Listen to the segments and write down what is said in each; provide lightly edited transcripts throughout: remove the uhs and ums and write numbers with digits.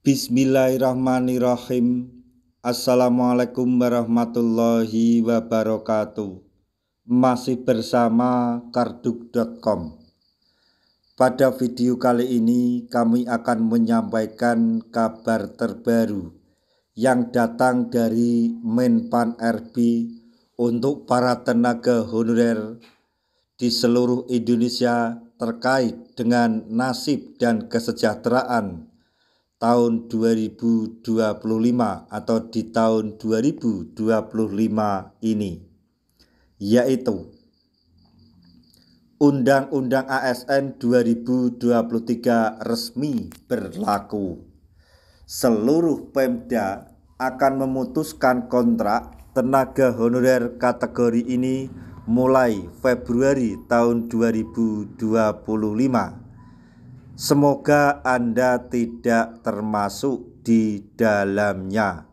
Bismillahirrahmanirrahim. Assalamualaikum warahmatullahi wabarakatuh. Masih bersama karduk.com. Pada video kali ini kami akan menyampaikan kabar terbaru yang datang dari Menpan RB untuk para tenaga honorer di seluruh Indonesia terkait dengan nasib dan kesejahteraan tahun 2025 atau di tahun 2025 ini, yaitu Undang-Undang ASN 2023 resmi berlaku. Seluruh Pemda akan memutuskan kontrak tenaga honorer kategori ini mulai Februari tahun 2025. Semoga Anda tidak termasuk di dalamnya.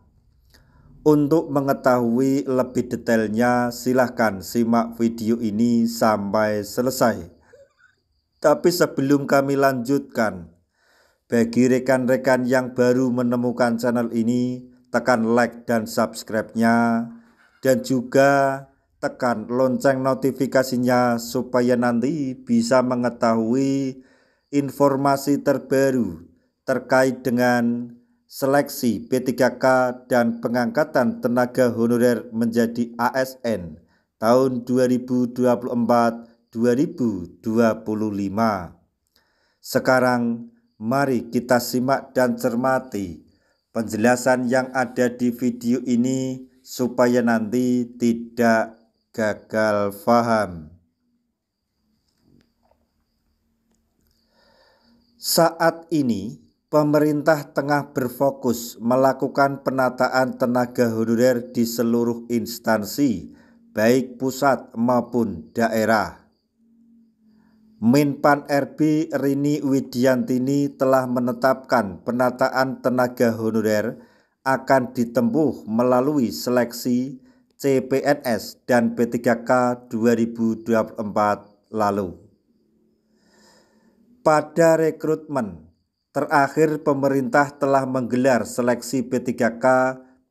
Untuk mengetahui lebih detailnya, silahkan simak video ini sampai selesai. Tapi sebelum kami lanjutkan, bagi rekan-rekan yang baru menemukan channel ini, tekan like dan subscribe-nya, dan juga tekan lonceng notifikasinya supaya nanti bisa mengetahui informasi terbaru terkait dengan seleksi P3K dan pengangkatan tenaga honorer menjadi ASN tahun 2024-2025. Sekarang mari kita simak dan cermati penjelasan yang ada di video ini supaya nanti tidak gagal paham. Saat ini, pemerintah tengah berfokus melakukan penataan tenaga honorer di seluruh instansi, baik pusat maupun daerah. Menpan RB Rini Widiantini telah menetapkan penataan tenaga honorer akan ditempuh melalui seleksi CPNS dan P3K 2024 lalu. Pada rekrutmen terakhir, pemerintah telah menggelar seleksi P3K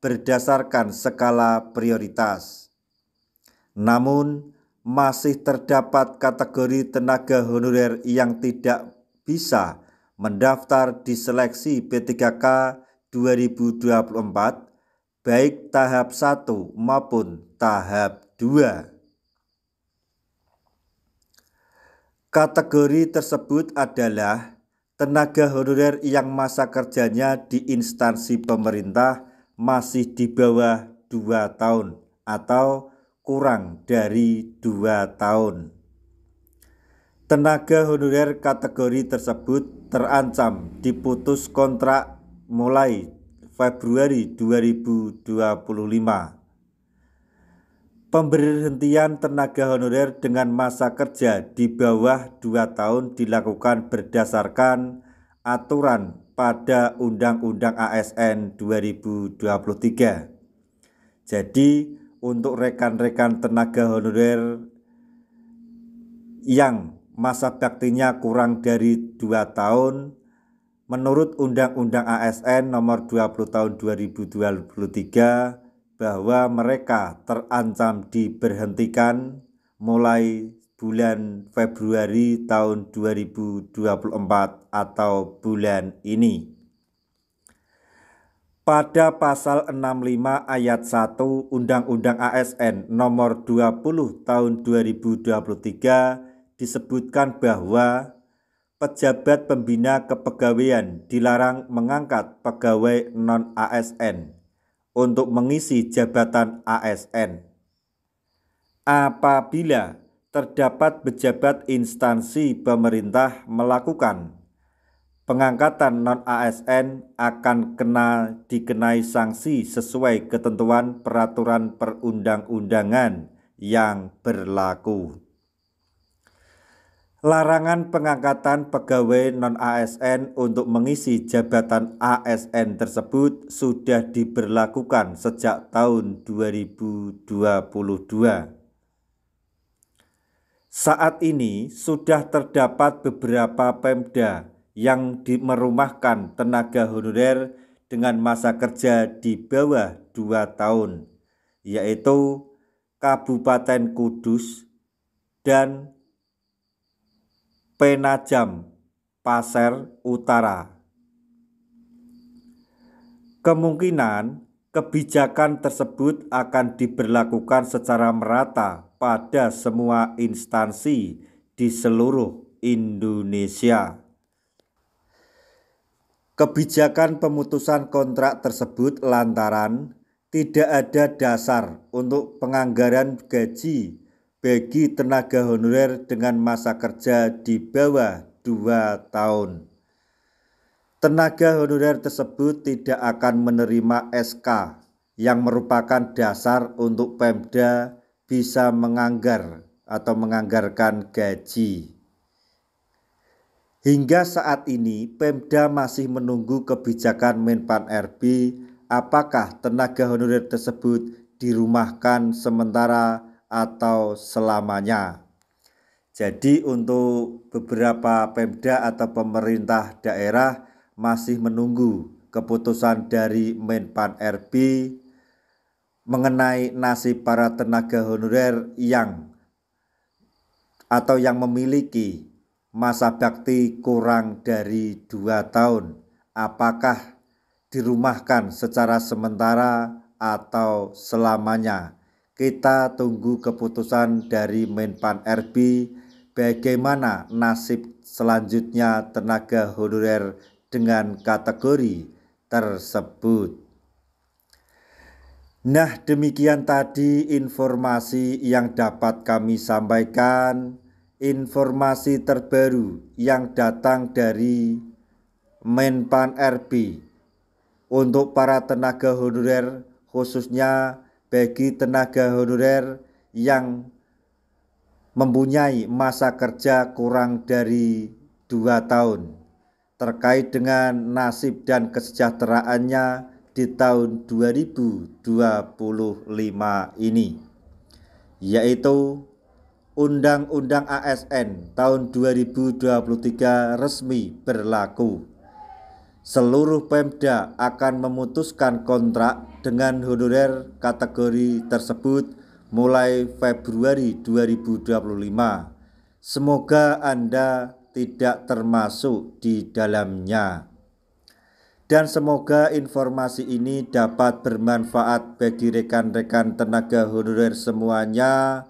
berdasarkan skala prioritas. Namun, masih terdapat kategori tenaga honorer yang tidak bisa mendaftar di seleksi P3K 2024, baik tahap 1 maupun tahap 2. Kategori tersebut adalah tenaga honorer yang masa kerjanya di instansi pemerintah masih di bawah 2 tahun atau kurang dari 2 tahun. Tenaga honorer kategori tersebut terancam diputus kontrak mulai Februari 2025. Pemberhentian tenaga honorer dengan masa kerja di bawah 2 tahun dilakukan berdasarkan aturan pada Undang-Undang ASN 2023. Jadi, untuk rekan-rekan tenaga honorer yang masa baktinya kurang dari 2 tahun, menurut Undang-Undang ASN nomor 20 tahun 2023, bahwa mereka terancam diberhentikan mulai bulan Februari tahun 2024 atau bulan ini. Pada pasal 65 ayat 1 Undang-Undang ASN nomor 20 tahun 2023 disebutkan bahwa pejabat pembina kepegawaian dilarang mengangkat pegawai non-ASN untuk mengisi jabatan ASN. Apabila terdapat pejabat instansi pemerintah melakukan pengangkatan non-ASN, akan dikenai sanksi sesuai ketentuan peraturan perundang-undangan yang berlaku. Larangan pengangkatan pegawai non-ASN untuk mengisi jabatan ASN tersebut sudah diberlakukan sejak tahun 2022. Saat ini sudah terdapat beberapa Pemda yang merumahkan tenaga honorer dengan masa kerja di bawah 2 tahun, yaitu Kabupaten Kudus dan Penajam Pasir Utara. Kemungkinan kebijakan tersebut akan diberlakukan secara merata pada semua instansi di seluruh Indonesia. Kebijakan pemutusan kontrak tersebut lantaran tidak ada dasar untuk penganggaran gaji bagi tenaga honorer dengan masa kerja di bawah 2 tahun. Tenaga honorer tersebut tidak akan menerima SK yang merupakan dasar untuk Pemda bisa menganggar atau menganggarkan gaji. Hingga saat ini Pemda masih menunggu kebijakan Menpan RB apakah tenaga honorer tersebut dirumahkan sementara atau selamanya. Jadi untuk beberapa Pemda atau pemerintah daerah masih menunggu keputusan dari Menpan RB mengenai nasib para tenaga honorer yang memiliki masa bakti kurang dari 2 tahun, apakah dirumahkan secara sementara atau selamanya. Kita tunggu keputusan dari Menpan RB bagaimana nasib selanjutnya tenaga honorer dengan kategori tersebut. Nah, demikian tadi informasi yang dapat kami sampaikan. Informasi terbaru yang datang dari Menpan RB untuk para tenaga honorer, khususnya bagi tenaga honorer yang mempunyai masa kerja kurang dari 2 tahun terkait dengan nasib dan kesejahteraannya di tahun 2025 ini, yaitu Undang-Undang ASN tahun 2023 resmi berlaku. Seluruh Pemda akan memutuskan kontrak dengan honorer kategori tersebut mulai Februari 2025. Semoga Anda tidak termasuk di dalamnya. Dan semoga informasi ini dapat bermanfaat bagi rekan-rekan tenaga honorer semuanya.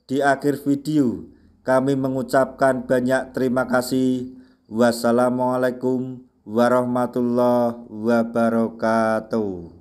Di akhir video, kami mengucapkan banyak terima kasih. Wassalamualaikum warahmatullahi wabarakatuh.